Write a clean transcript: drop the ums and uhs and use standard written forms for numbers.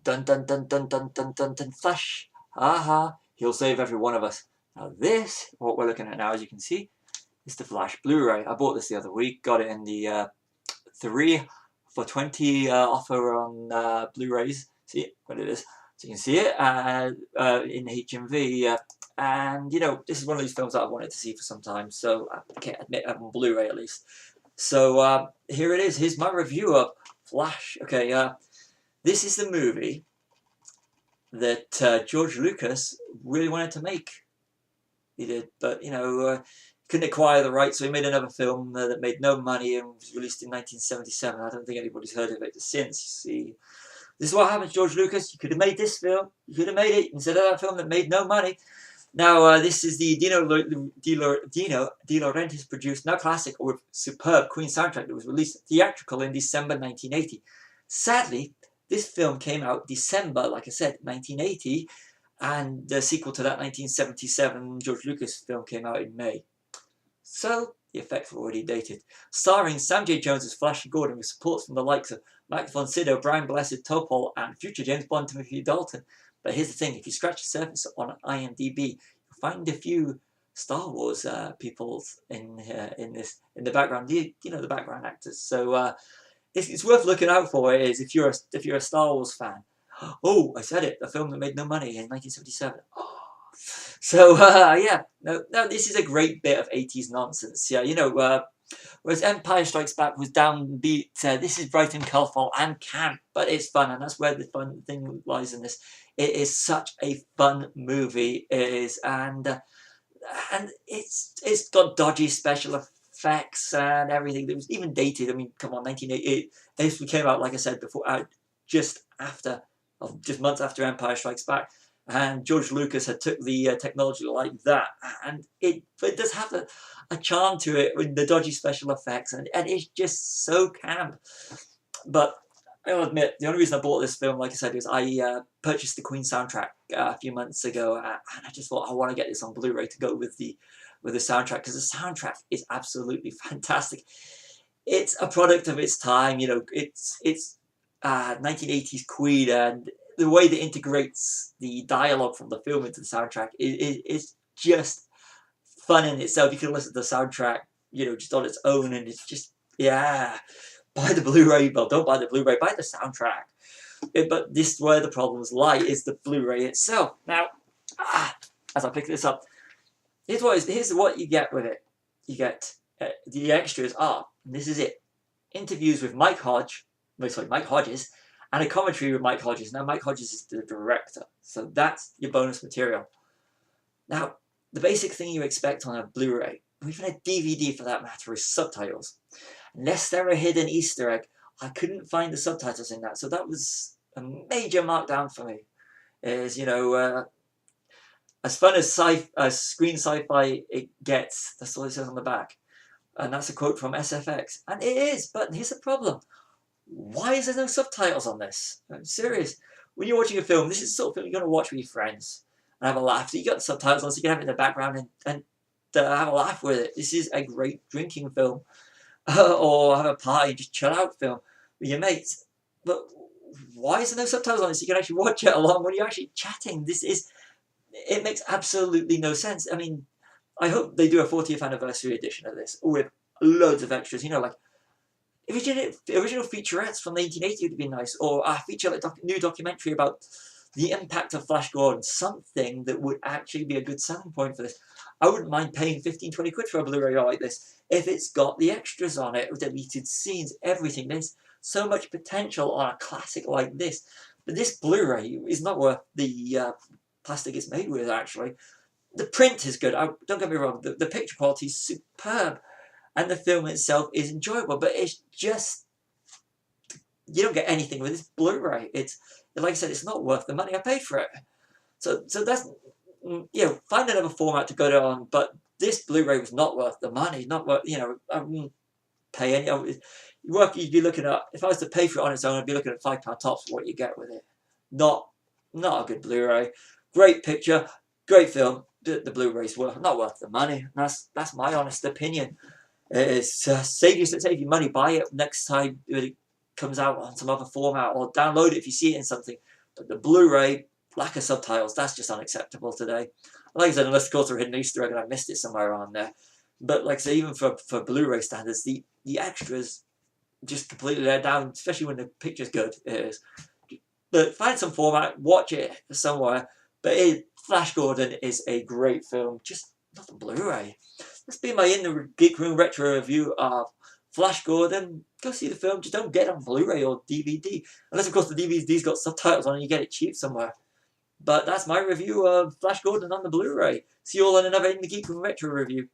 Dun dun dun dun dun dun dun dun. Flash. Aha. He'll save every one of us. Now this, what we're looking at now, as you can see, is the Flash Blu-ray. I bought this the other week. Got it in the 3 for 20 offer on Blu-rays. See what it is. So you can see it in HMV. And you know, this is one of these films that I've wanted to see for some time. So I can't admit I'm on Blu-ray at least. So here it is. Here's my review of Flash. Okay. This is the movie that George Lucas really wanted to make. He did, but you know, couldn't acquire the rights, so he made another film that made no money and was released in 1977. I don't think anybody's heard of it since. You see, this is what happens, George Lucas. You could have made this film. You could have made it instead of that film that made no money. Now, this is the Dino De Laurentiis produced, now classic, with superb Queen soundtrack that was released theatrical in December 1980. Sadly, this film came out December, like I said, 1980, and the sequel to that 1977 George Lucas film came out in May. So, the effects were already dated. Starring Sam J. Jones as Flash Gordon with support from the likes of Mike von Sydow, Brian Blessed, Topol, and future James Bond Timothy Dalton. But here's the thing, if you scratch the surface on IMDb, you'll find a few Star Wars people in the background. You know, the background actors. So it's worth looking out for. It is if you're a Star Wars fan. Oh, I said it. A film that made no money in 1977. So yeah, no, this is a great bit of 80s nonsense. Yeah, you know, whereas Empire Strikes Back was downbeat, this is bright and colourful and camp, but it's fun, and that's where the fun thing lies in this. It is such a fun movie. It is, and it's got dodgy special effects and everything. It was even dated. I mean, come on, 1988. This came out, like I said before, just months after Empire Strikes Back. And George Lucas had took the technology like that, and it does have a charm to it with the dodgy special effects, and it's just so camp. But I'll admit, the only reason I bought this film, like I said, is I purchased the Queen soundtrack a few months ago, and I just thought I want to get this on Blu-ray to go with the soundtrack, because the soundtrack is absolutely fantastic. It's a product of its time, you know. It's 1980s Queen, and the way that integrates the dialogue from the film into the soundtrack is just fun in itself. You can listen to the soundtrack, you know, just on its own, and it's just, yeah. Buy the Blu-ray, well, don't buy the Blu-ray, buy the soundtrack. But this is where the problems lie, is the Blu-ray itself. Now, as I pick this up, here's what you get with it. You get the extras are, and this is it, interviews with Mike Hodges, and a commentary with Mike Hodges. Now, Mike Hodges is the director, so that's your bonus material. Now, the basic thing you expect on a Blu-ray, or even a DVD for that matter, is subtitles. Unless they're a hidden Easter egg, I couldn't find the subtitles in that, so that was a major markdown for me. Is, you know, as fun as screen sci-fi it gets, that's all it says on the back. And that's a quote from SFX. And it is, but here's the problem. Why is there no subtitles on this? I'm serious. When you're watching a film, this is the sort of film you're going to watch with your friends and have a laugh. So you got the subtitles on, so you can have it in the background and have a laugh with it. This is a great drinking film. Or have a party, just chill out film with your mates. But why is there no subtitles on it so you can actually watch it along when you're actually chatting? It makes absolutely no sense. I mean, I hope they do a 40th anniversary edition of this with loads of extras, you know, like original featurettes from the 1980s would be nice, or a new documentary about the impact of Flash Gordon, something that would actually be a good selling point for this. I wouldn't mind paying 15-20 quid for a Blu-ray like this if it's got the extras on it, with deleted scenes, everything. There's so much potential on a classic like this. But this Blu-ray is not worth the plastic it's made with, actually. The print is good. Don't get me wrong. The picture quality is superb. And the film itself is enjoyable. But it's just, you don't get anything with this Blu-ray. It's, like I said, it's not worth the money I paid for it. So that's, you know, find another format to go to on. But this Blu-ray was not worth the money. Not worth, you know, I wouldn't pay any. You'd be looking at, if I was to pay for it on its own, I'd be looking at £5 tops for what you get with it. Not a good Blu-ray. Great picture, great film. The Blu-ray's not worth the money. That's my honest opinion. It's save you money. Buy it next time it comes out on some other format, or download it if you see it in something. But the Blu-ray, lack of subtitles, that's just unacceptable today. Like I said, unless of course they're hidden Easter egg and I missed it somewhere around there. But like I say, even for Blu-ray standards, the extras just completely let down, especially when the picture's good. It is. But find some format, watch it somewhere. But Flash Gordon is a great film, just not on Blu-ray. That's been my In the Geek Room retro review of Flash Gordon. Go see the film, just don't get it on Blu-ray or DVD. Unless, of course, the DVD's got subtitles on and you get it cheap somewhere. But that's my review of Flash Gordon on the Blu-ray. See you all in another In the Geek Room retro review.